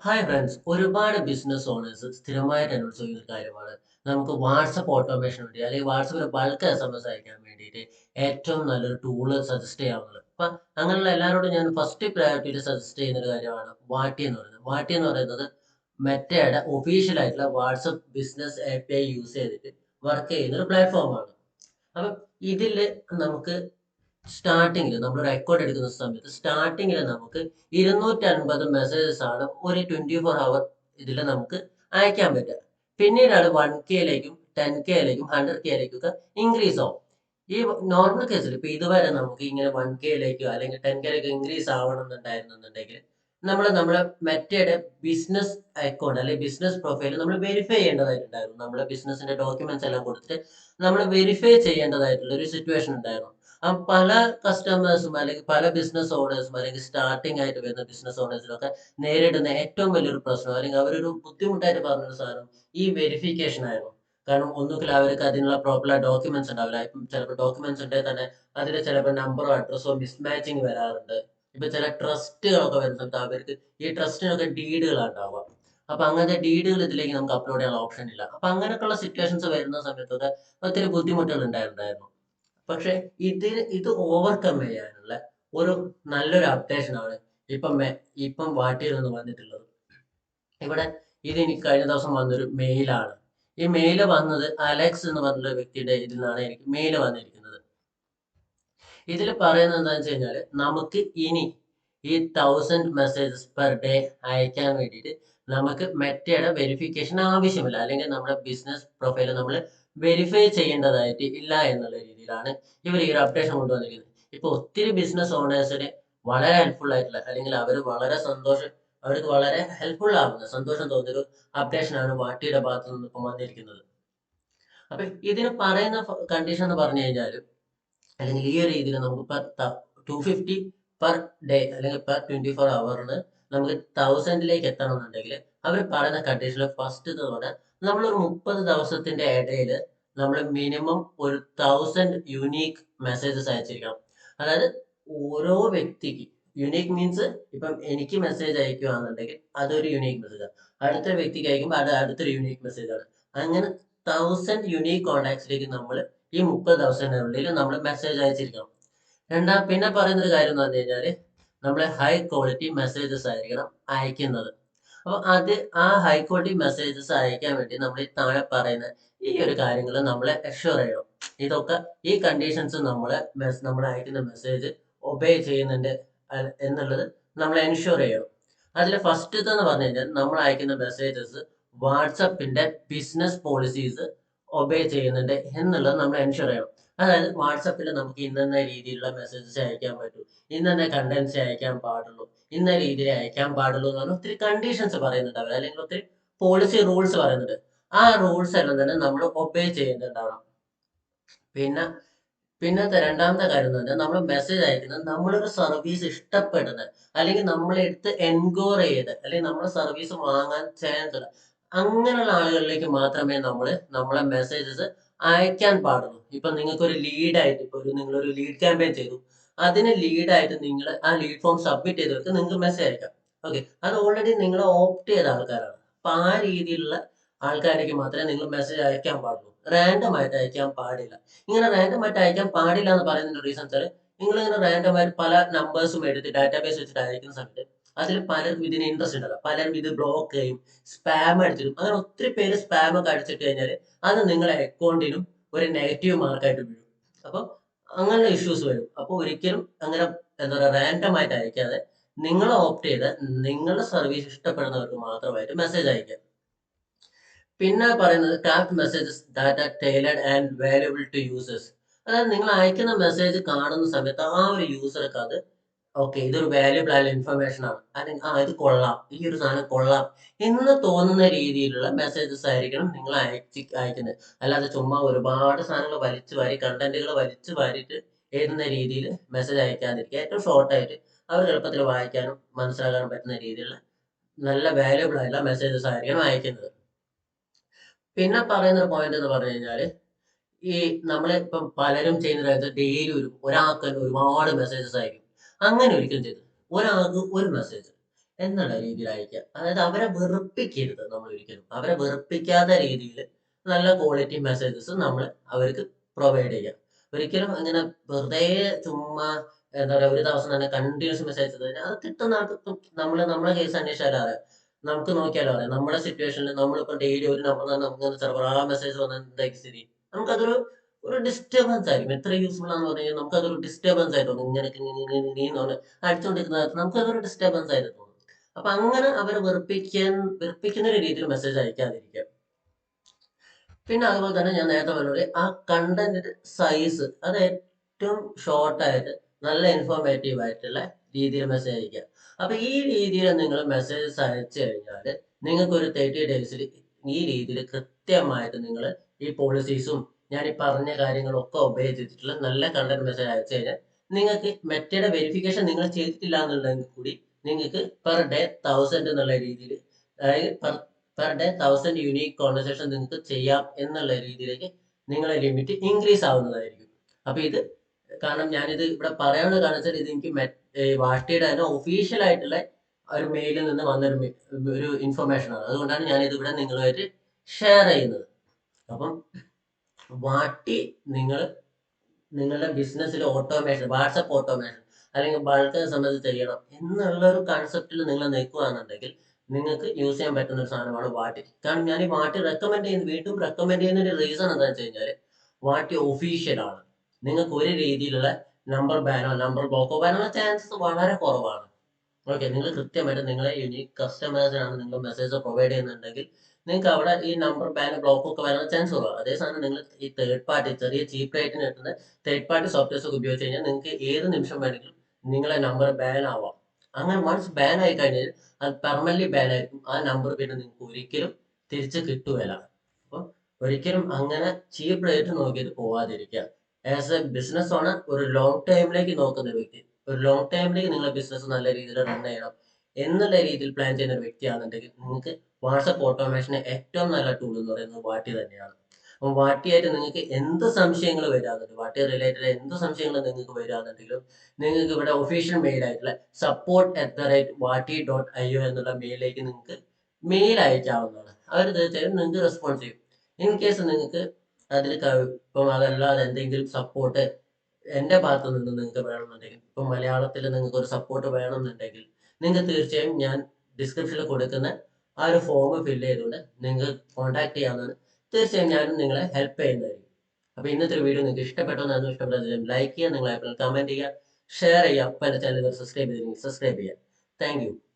Hi friends, ഒരുപാട് business owners സ്ഥിരമായിട്ട് എന്നോട് ചോദിക്കുന്ന ഒരു കാര്യമാണ് നമുക്ക് വാട്സപ്പ് ഓട്ടോമേഷൻ വേണ്ടി അല്ലെങ്കിൽ വാട്സപ്പിൽ ബൾക്ക് SMS അയക്കാൻ വേണ്ടിയിട്ട് ഏറ്റവും നല്ലൊരു ടൂള് സജസ്റ്റ് ചെയ്യാവുന്നത്. അപ്പം അങ്ങനെയുള്ള എല്ലാവരോടും ഞാൻ ഫസ്റ്റ് പ്രയോറിറ്റിയിൽ സജസ്റ്റ് ചെയ്യുന്ന ഒരു കാര്യമാണ് വാട്ടി എന്ന് പറയുന്നത്. വാട്ടി എന്ന് പറയുന്നത് മെറ്റയുടെ ഒഫീഷ്യൽ ആയിട്ടുള്ള വാട്സപ്പ് ബിസിനസ് API യൂസ് ചെയ്തിട്ട് വർക്ക് ചെയ്യുന്ന ഒരു പ്ലാറ്റ്ഫോമാണ്. അപ്പം ഇതിൽ നമുക്ക് സ്റ്റാർട്ടിങ്ങിൽ നമ്മൾ റെക്കോർഡ് എടുക്കുന്ന സമയത്ത് സ്റ്റാർട്ടിങ്ങിൽ നമുക്ക് 250 മെസ്സേജസ് ആണ് ഒരു 24 hour ഇതിൽ നമുക്ക് അയക്കാൻ പറ്റുക. പിന്നീടാണ് 1K-ലേക്കും 10K-ലേക്കും 100K-ലേക്കും ഒക്കെ ഇൻക്രീസ് ആവും. ഈ നോർമൽ കേസിൽ ഇപ്പൊ ഇതുവരെ നമുക്ക് ഇങ്ങനെ 1K-ലേക്കോ അല്ലെങ്കിൽ 10K-ലേക്കോ ഇൻക്രീസ് ആവണമെന്നുണ്ടായിരുന്നുണ്ടെങ്കിൽ നമ്മളെ മെറ്റയുടെ ബിസിനസ് അക്കൗണ്ട് അല്ലെങ്കിൽ ബിസിനസ് പ്രൊഫൈൽ നമ്മൾ വെരിഫൈ ചെയ്യേണ്ടതായിട്ടുണ്ടായിരുന്നു. നമ്മുടെ ബിസിനസിന്റെ ഡോക്യുമെന്റ്സ് എല്ലാം കൊടുത്തിട്ട് നമ്മൾ വെരിഫൈ ചെയ്യേണ്ടതായിട്ടുള്ള ഒരു സിറ്റുവേഷൻ ഉണ്ടായിരുന്നു. പല കസ്റ്റമേഴ്സും അല്ലെങ്കിൽ പല ബിസിനസ് ഓണേഴ്സും അല്ലെങ്കിൽ സ്റ്റാർട്ടിംഗ് ആയിട്ട് വരുന്ന ബിസിനസ് ഓണേഴ്സിനൊക്കെ നേരിടുന്ന ഏറ്റവും വലിയൊരു പ്രശ്നം അല്ലെങ്കിൽ അവരൊരു ബുദ്ധിമുട്ടായിട്ട് പറഞ്ഞൊരു സാധനം ഈ വെരിഫിക്കേഷൻ ആയിരുന്നു. കാരണം ഒന്നുകിൽ അവർക്ക് അതിനുള്ള പ്രോപ്പർ ഡോക്യുമെന്റ്സ് ഉണ്ടാവില്ല. ഇപ്പം ചിലപ്പോൾ ഡോക്യുമെന്റ്സ് ഉണ്ടെങ്കിൽ തന്നെ അതിൽ ചിലപ്പോൾ നമ്പറോ അഡ്രസ്സോ മിസ്മാച്ചിങ് വരാറുണ്ട്. ഇപ്പൊ ചില ട്രസ്റ്റുകളൊക്കെ വരുന്ന സമയത്ത് അവർക്ക് ഈ ട്രസ്റ്റിനൊക്കെ ഡീഡുകളാണ് ഉണ്ടാവുക. അപ്പൊ അങ്ങനത്തെ ഡീഡുകൾ ഇതിലേക്ക് നമുക്ക് അപ്ലോഡ് ചെയ്യാനുള്ള ഓപ്ഷൻ ഇല്ല. അപ്പൊ അങ്ങനെയൊക്കെയുള്ള സിറ്റുവേഷൻസ് വരുന്ന സമയത്തൊക്കെ ഒത്തിരി ബുദ്ധിമുട്ടുകൾ ഉണ്ടായിട്ടുണ്ടായിരുന്നു. പക്ഷെ ഇത് ഓവർകം ചെയ്യാനുള്ള ഒരു നല്ലൊരു അപ്ഡേഷൻ ആണ് ഇപ്പം വാട്ടിയിൽ നിന്ന് വന്നിട്ടുള്ളത്. ഇവിടെ ഇത് എനിക്ക് കഴിഞ്ഞ ദിവസം വന്നൊരു മെയിലാണ്. ഈ മെയിൽ വന്നത് അലക്സ് എന്ന് പറഞ്ഞൊരു വ്യക്തിയുടെ ഇതിൽ നിന്നാണ് എനിക്ക് മെയിൽ വന്നിരിക്കുന്നത്. ഇതിൽ പറയുന്നത് എന്താണെന്ന് വെച്ച് കഴിഞ്ഞാൽ നമുക്ക് ഇനി ഈ 1000 മെസ്സേജസ് പെർ ഡേ അയക്കാൻ വേണ്ടിയിട്ട് നമുക്ക് മെറ്റയുടെ വെരിഫിക്കേഷൻ ആവശ്യമില്ല. അല്ലെങ്കിൽ നമ്മുടെ ബിസിനസ് പ്രൊഫൈൽ നമ്മൾ വെരിഫൈ ചെയ്യേണ്ടതായിട്ട് ഇല്ല എന്നുള്ള രീതിയിലാണ് ഇവർ ഈ ഒരു അപ്ഡേഷൻ കൊണ്ടുവന്നിരിക്കുന്നത്. ഇപ്പൊ ഒത്തിരി ബിസിനസ് ഓണേഴ്സിന് വളരെ ഹെൽപ്ഫുൾ ആയിട്ടുള്ള അല്ലെങ്കിൽ അവർക്ക് വളരെ ഹെൽപ്ഫുൾ ആവുന്ന സന്തോഷം തോന്നിയൊരു അപ്ഡേഷനാണ് വാട്ടിയുടെ ഭാഗത്ത് നിന്ന് ഇപ്പം വന്നിരിക്കുന്നത്. അപ്പൊ ഇതിന് പറയുന്ന കണ്ടീഷൻ എന്ന് പറഞ്ഞു കഴിഞ്ഞാൽ അല്ലെങ്കിൽ ഈ ഒരു രീതിയിൽ നമുക്ക് 250 പെർ ഡേ അല്ലെങ്കിൽ പെർ 24 hour നമുക്ക് 1000-ലേക്ക് എത്തണമെന്നുണ്ടെങ്കിൽ അവർ പറയുന്ന കണ്ടീഷനിൽ ഫസ്റ്റ് എന്ന് പറഞ്ഞാൽ നമ്മളൊരു 30 ദിവസത്തിന്റെ ഇടയിൽ നമ്മൾ മിനിമം ഒരു 1000 യുണീക്ക് മെസ്സേജസ് അയച്ചിരിക്കണം. അതായത് ഓരോ വ്യക്തിക്ക് യുണീക്ക് മീൻസ് ഇപ്പം എനിക്ക് മെസ്സേജ് അയക്കുകയാണെന്നുണ്ടെങ്കിൽ അതൊരു യുണീക്ക് മെസ്സേജാണ്. അടുത്ത വ്യക്തിക്ക് അയക്കുമ്പോൾ അത് അടുത്തൊരു യുണീക്ക് മെസ്സേജാണ്. അങ്ങനെ 1000 യുണീക്ക് കോൺടാക്ട്സിലേക്ക് നമ്മൾ ഈ 30 ദിവസത്തിനുള്ളിൽ നമ്മൾ മെസ്സേജ് അയച്ചിരിക്കണം. പിന്നെ പറയുന്ന ഒരു കാര്യം എന്ന് പറഞ്ഞു കഴിഞ്ഞാല് നമ്മൾ ഹൈ ക്വാളിറ്റി മെസ്സേജസ് ആയിരിക്കണം അയക്കുന്നത്. അപ്പൊ ആ ഹൈ ക്വാളിറ്റി മെസ്സേജസ് അയക്കാൻ വേണ്ടി നമ്മൾ ഈ താഴെ പറയുന്ന ഈ ഒരു കാര്യങ്ങൾ നമ്മൾ അഷ്യൂർ ചെയ്യണം. ഇതൊക്കെ ഈ കണ്ടീഷൻസ് നമ്മൾ അയക്കുന്ന മെസ്സേജ് ഒബേ ചെയ്യുന്നുണ്ട് എന്നുള്ളത് നമ്മൾ എൻഷുർ ചെയ്യണം. അതിൽ ഫസ്റ്റത്തെ എന്ന് പറഞ്ഞു കഴിഞ്ഞാൽ നമ്മൾ അയക്കുന്ന മെസ്സേജസ് വാട്സപ്പിന്റെ ബിസിനസ് പോളിസീസ് ഒബേ ചെയ്യുന്നുണ്ട് എന്നുള്ളത് നമ്മൾ എൻഷുർ ചെയ്യണം. അതായത് വാട്സപ്പിൽ നമുക്ക് ഇന്ന രീതിയിലുള്ള മെസ്സേജസ് അയക്കാൻ പറ്റൂ, ഇന്ന കണ്ടന്റ്സ് അയക്കാൻ പാടുള്ളൂ, ഇന്ന രീതിയിൽ അയക്കാൻ പാടുള്ളൂ എന്ന് പറഞ്ഞാൽ ഒത്തിരി കണ്ടീഷൻസ് പറയുന്നുണ്ട് അവർ, അല്ലെങ്കിൽ ഒത്തിരി പോളിസി റൂൾസ് പറയുന്നുണ്ട്. ആ റൂൾസ് എല്ലാം തന്നെ നമ്മൾ ഒബേ ചെയ്യുന്നുണ്ടാവണം. പിന്നെ രണ്ടാമത്തെ കാര്യം എന്ന് പറഞ്ഞാൽ നമ്മൾ മെസ്സേജ് അയക്കുന്നത് നമ്മളൊരു സർവീസ് ഇഷ്ടപ്പെടുന്നത് അല്ലെങ്കിൽ നമ്മളെടുത്ത് എൻക്വയറി ചെയ്ത് അല്ലെങ്കിൽ നമ്മുടെ സർവീസ് വാങ്ങാൻ ചാൻസ് അങ്ങനെയുള്ള ആളുകളിലേക്ക് മാത്രമേ നമ്മളെ മെസ്സേജസ് അയക്കാൻ പാടുള്ളൂ. ഇപ്പൊ നിങ്ങൾക്ക് ഒരു ലീഡായിട്ട് നിങ്ങളൊരു ലീഡ് ക്യാമ്പയിൻ ചെയ്തു, അതിന് ലീഡായിട്ട് നിങ്ങൾ ആ ലീഡ് ഫോം സബ്മിറ്റ് ചെയ്തവർക്ക് നിങ്ങൾക്ക് മെസ്സേജ് അയക്കാം. ഓക്കെ, അത് ഓൾറെഡി നിങ്ങൾ ഓപ്റ്റ് ചെയ്ത ആൾക്കാരാണ്. അപ്പൊ ആ രീതിയിലുള്ള ആൾക്കാരിലേക്ക് മാത്രമേ നിങ്ങൾ മെസ്സേജ് അയക്കാൻ പാടുള്ളൂ. റാൻഡം ആയിട്ട് അയക്കാൻ പാടില്ല. ഇങ്ങനെ റാൻഡം ആയിട്ട് അയക്കാൻ പാടില്ല എന്ന് പറയുന്നതിന്റെ റീസൺ വെച്ചാൽ നിങ്ങൾ ഇങ്ങനെ റാൻഡം ആയിട്ട് പല നമ്പേഴ്സും എടുത്ത് ഡാറ്റാബേസ് വെച്ചിട്ട് അയക്കുന്ന സമയത്ത് അതിൽ പലർക്കും ഇതിന് ഇൻട്രസ്റ്റ് ഉണ്ടാവില്ല. പലരും ഇത് ബ്ലോക്ക് ചെയ്യും, സ്പാം അടിച്ചിടും. അങ്ങനെ ഒത്തിരി പേര് സ്പാം ഒക്കെ അടിച്ചിട്ട് കഴിഞ്ഞാൽ അത് നിങ്ങളുടെ അക്കൗണ്ടിനും ഒരു നെഗറ്റീവ് മാർക്കായിട്ട് വീഴും. അപ്പൊ അങ്ങനെ ഇഷ്യൂസ് വരും. അപ്പൊ ഒരിക്കലും അങ്ങനെ എന്താ പറയുക റാൻഡം ആയിട്ട് അയക്കാതെ നിങ്ങൾ ഓപ്റ്റ് ചെയ്ത് നിങ്ങളുടെ സർവീസ് ഇഷ്ടപ്പെടുന്നവർക്ക് മാത്രമായിട്ട് മെസ്സേജ് അയക്കുക. പിന്നെ പറയുന്നത് craft messages that are tailored and valuable to users. അതായത് നിങ്ങൾ അയക്കുന്ന മെസ്സേജ് കാണുന്ന സമയത്ത് ആ ഒരു യൂസർക്ക് അത് ഓക്കെ, ഇതൊരു വാല്യുബിൾ ആയ ഇൻഫർമേഷൻ ആണ്, അല്ലെങ്കിൽ ഇത് കൊള്ളാം, ഈ ഒരു സാധനം കൊള്ളാം എന്ന് തോന്നുന്ന രീതിയിലുള്ള മെസ്സേജസ് ആയിരിക്കണം നിങ്ങൾ അയക്കുന്നത്. അല്ലാതെ ചുമ്മാ ഒരുപാട് സാധനങ്ങൾ വലിച്ചു വാരി കണ്ടന്റുകൾ വലിച്ചു വാരിയിട്ട് എഴുതുന്ന രീതിയിൽ മെസ്സേജ് അയക്കാതിരിക്കുക. ഏറ്റവും ഷോർട്ടായിട്ട് അവർക്ക് എളുപ്പത്തിൽ വായിക്കാനും മനസ്സിലാക്കാനും പറ്റുന്ന രീതിയിലുള്ള നല്ല വാല്യുബിൾ ആയിട്ടുള്ള മെസ്സേജസ് ആയിരിക്കണം അയക്കുന്നത്. പിന്നെ പറയുന്ന ഒരു പോയിന്റ് എന്ന് പറഞ്ഞു കഴിഞ്ഞാൽ ഈ ഇപ്പം പലരും ചെയ്യുന്ന കാര്യത്തിൽ ഡെയിലി ഒരാൾക്ക് തന്നെ ഒരുപാട് മെസ്സേജസ് അയക്കും. അങ്ങനെ ഒരിക്കലും ചെയ്തു ഒരാൾക്ക് ഒരു മെസ്സേജ് എന്നുള്ള രീതിയിൽ അയക്കുക. അതായത് അവരെ വെറുപ്പിക്കരുത് നമ്മൾ ഒരിക്കലും. അവരെ വെറുപ്പിക്കാത്ത രീതിയിൽ നല്ല ക്വാളിറ്റി മെസ്സേജസ് നമ്മൾ അവർക്ക് പ്രൊവൈഡ് ചെയ്യുക. ഒരിക്കലും അങ്ങനെ വെറുതെ ചുമ്മാ എന്താ പറയുക ഒരു ദിവസം തന്നെ കണ്ടിന്യൂസ് മെസ്സേജ് ചെയ്ത് അത് കിട്ടുന്ന ആൾക്ക് ഇപ്പം നമ്മളെ കേസ് അന്വേഷിച്ചാലും അറിയാം. നമുക്ക് നോക്കിയാലോ അറിയാം. നമ്മുടെ സിറ്റുവേഷനിൽ നമ്മളിപ്പോൾ ഡെയിലി ഒരു നമ്പർ തന്നെ നമുക്ക് സർവർ ആ മെസ്സേജ് വന്ന എന്തായിരിക്കും സ്ഥിതി? നമുക്കതൊരു ഒരു ഡിസ്റ്റർബൻസ് ആയിരിക്കും. എത്ര യൂസ്ഫുൾ ആണെന്ന് പറഞ്ഞു കഴിഞ്ഞാൽ നമുക്കതൊരു ഡിസ്റ്റർബൻസ് ആയിട്ട് തോന്നും. ഇങ്ങനെ അടിച്ചുകൊണ്ടിരിക്കുന്നത് നമുക്കതൊരു ഡിസ്റ്റർബൻസ് ആയിട്ട് തോന്നും. അപ്പൊ അങ്ങനെ അവരെ വെറുപ്പിക്കുന്ന ഒരു രീതിയിൽ മെസ്സേജ് അയക്കാതിരിക്കുക. പിന്നെ അതുപോലെ തന്നെ ഞാൻ നേരത്തെ പറഞ്ഞ ആ കണ്ടന്റിന്റെ സൈസ് അത് ഏറ്റവും ഷോർട്ട് ആയിട്ട് നല്ല ഇൻഫോർമേറ്റീവ് ആയിട്ടുള്ള രീതിയിൽ മെസ്സേജ് അയക്കുക. അപ്പൊ ഈ രീതിയിൽ നിങ്ങൾ മെസ്സേജസ് അയച്ചു കഴിഞ്ഞാൽ നിങ്ങൾക്ക് ഒരു 30 ഡേയ്സിൽ ഈ രീതിയിൽ കൃത്യമായിട്ട് നിങ്ങൾ ഈ പോളിസീസും ഞാൻ ഈ പറഞ്ഞ കാര്യങ്ങളൊക്കെ ഒബേ ചെയ്തിട്ടുള്ള നല്ല കണ്ടന്റ് മെസ്സേജ് അയച്ചു കഴിഞ്ഞാൽ നിങ്ങൾക്ക് മെറ്റയുടെ വെരിഫിക്കേഷൻ നിങ്ങൾ ചെയ്തിട്ടില്ല എന്നുണ്ടെങ്കിൽ കൂടി നിങ്ങൾക്ക് പെർ ഡേ 1000 എന്നുള്ള രീതിയിൽ അതായത് പെർ ഡേ 1000 യൂണീക്ക് കോൺവെർസേഷൻ നിങ്ങൾക്ക് ചെയ്യാം എന്നുള്ള രീതിയിലേക്ക് നിങ്ങളെ ലിമിറ്റ് ഇൻക്രീസ് ആവുന്നതായിരിക്കും. അപ്പൊ ഇത് കാരണം ഞാനിത് ഇവിടെ പറയാനുള്ള കാരണം വെച്ചാൽ ഇത് എനിക്ക് വാട്ടിയുടെ തന്നെ ഒഫീഷ്യൽ ആയിട്ടുള്ള ഒരു മെയിലിൽ നിന്ന് വന്നൊരു ഒരു ഇൻഫർമേഷൻ ആണ്. അതുകൊണ്ടാണ് ഞാനിത് ഇവിടെ നിങ്ങളുമായിട്ട് ഷെയർ ചെയ്യുന്നത്. അപ്പം വാട്ടി നിങ്ങൾ നിങ്ങളുടെ ബിസിനസ്സിൽ ഓട്ടോമേഷൻ വാട്സപ്പ് ഓട്ടോമേഷൻ അല്ലെങ്കിൽ ബൾക്ക് സംബന്ധിച്ച് ചെയ്യണം എന്നുള്ള ഒരു കൺസെപ്റ്റിൽ നിങ്ങൾ നിൽക്കുകയാണെന്നുണ്ടെങ്കിൽ നിങ്ങൾക്ക് യൂസ് ചെയ്യാൻ പറ്റുന്ന ഒരു സാധനമാണ് വാട്ടി. കാരണം ഞാൻ ഈ വാട്ടി റെക്കമെൻഡ് ചെയ്യുന്ന വീണ്ടും റെക്കമെൻഡ് ചെയ്യുന്ന ഒരു റീസൺ എന്താണെന്ന് വെച്ച് കഴിഞ്ഞാൽ വാട്ടി ഒഫീഷ്യൽ ആണ്. നിങ്ങൾക്ക് ഒരു രീതിയിലുള്ള നമ്പർ ബാനോ നമ്പർ ബ്ലോക്കോ വരാനുള്ള ചാൻസസ് വളരെ കുറവാണ്. ഓക്കെ, നിങ്ങൾ കൃത്യമായിട്ട് നിങ്ങളെ യൂണിക് കസ്റ്റമേഴ്സിനാണ് നിങ്ങൾ മെസ്സേജ് പ്രൊവൈഡ് ചെയ്യുന്നുണ്ടെങ്കിൽ നിങ്ങൾക്ക് അവിടെ ഈ നമ്പർ ബാൻ ബ്ലോക്ക് ഒക്കെ വരാൻ ചാൻസ് കുറവാണ്. അതേ സമയം നിങ്ങൾ ഈ തേർഡ് പാർട്ടി ചെറിയ ചീപ്പ് റേറ്റിന് കിട്ടുന്ന തേർഡ് പാർട്ടി സോഫ്റ്റ്വെയർസ് ഒക്കെ ഉപയോഗിച്ച് കഴിഞ്ഞാൽ നിങ്ങൾക്ക് ഏത് നിമിഷം വേണമെങ്കിലും നിങ്ങളെ നമ്പർ ബാൻ ആവാം. അങ്ങനെ വൺസ് ബാൻ ആയി കഴിഞ്ഞാൽ അത് പെർമനന്റ് ബാൻ ആയിരിക്കും. ആ നമ്പർ പിന്നെ നിങ്ങൾക്ക് ഒരിക്കലും തിരിച്ച് കിട്ടുകയില്ല. അപ്പം ഒരിക്കലും അങ്ങനെ ചീപ്പ് റേറ്റ് നോക്കിയിട്ട് പോവാതിരിക്കുക. ആസ് എ ബിസിനസ് ഓണർ ഒരു ലോങ് ടൈമിലേക്ക് നോക്കുന്ന വ്യക്തി, ഒരു ലോങ് ടൈമിലേക്ക് നിങ്ങളുടെ ബിസിനസ് നല്ല രീതിയിൽ റൺ ചെയ്യണം എന്നുള്ള രീതിയിൽ പ്ലാൻ ചെയ്യുന്ന ഒരു വ്യക്തിയാണെന്നുണ്ടെങ്കിൽ നിങ്ങൾക്ക് വാട്സപ്പ് ഓട്ടോമേഷന് ഏറ്റവും നല്ല ടൂൾ എന്ന് പറയുന്നത് വാട്ടി തന്നെയാണ്. അപ്പം വാട്ടിയായിട്ട് നിങ്ങൾക്ക് എന്ത് സംശയങ്ങൾ വരാറുണ്ട്, വാട്ടി റിലേറ്റഡ് എന്ത് സംശയങ്ങൾ നിങ്ങൾക്ക് വരാറുണ്ടെങ്കിലും നിങ്ങൾക്ക് ഇവിടെ ഒഫീഷ്യൽ മെയിൽ ആയിട്ടുള്ള support@wati.io എന്നുള്ള മെയിലിലേക്ക് നിങ്ങൾക്ക് മെയിൽ അയക്കാവുന്നതാണ്. അവർ തീർച്ചയായും നിങ്ങൾക്ക് റെസ്പോൺസ് ചെയ്യും. ഇൻ കേസ് നിങ്ങൾക്ക് അതിൽ ഇപ്പം അതല്ലാതെ എന്തെങ്കിലും സപ്പോർട്ട് എന്റെ ഭാഗത്ത് നിന്ന് നിങ്ങൾക്ക് വേണമെന്നുണ്ടെങ്കിൽ ഇപ്പം മലയാളത്തിൽ നിങ്ങൾക്ക് ഒരു സപ്പോർട്ട് വേണമെന്നുണ്ടെങ്കിൽ നിങ്ങൾക്ക് തീർച്ചയായും ഞാൻ ഡിസ്ക്രിപ്ഷനിൽ കൊടുക്കുന്ന ആ ഒരു ഫോം ഫില്ല് ചെയ്തുകൊണ്ട് നിങ്ങൾക്ക് കോൺടാക്ട് ചെയ്യാവുന്നതാണ്. തീർച്ചയായും ഞാനും നിങ്ങളെ ഹെൽപ്പ് ചെയ്യുന്നതായിരിക്കും. അപ്പൊ ഇന്നത്തെ ഒരു വീഡിയോ നിങ്ങൾക്ക് ഇഷ്ടപ്പെട്ടോ എന്നാണ് ഇഷ്ടപ്പെട്ടത് ലൈക്ക് ചെയ്യുക, നിങ്ങൾ കമന്റ് ചെയ്യുക, ഷെയർ ചെയ്യുക. അപ്പം എന്റെ ചാനൽ സബ്സ്ക്രൈബ് ചെയ്തില്ലെങ്കിൽ സബ്സ്ക്രൈബ് ചെയ്യുക. Thank you.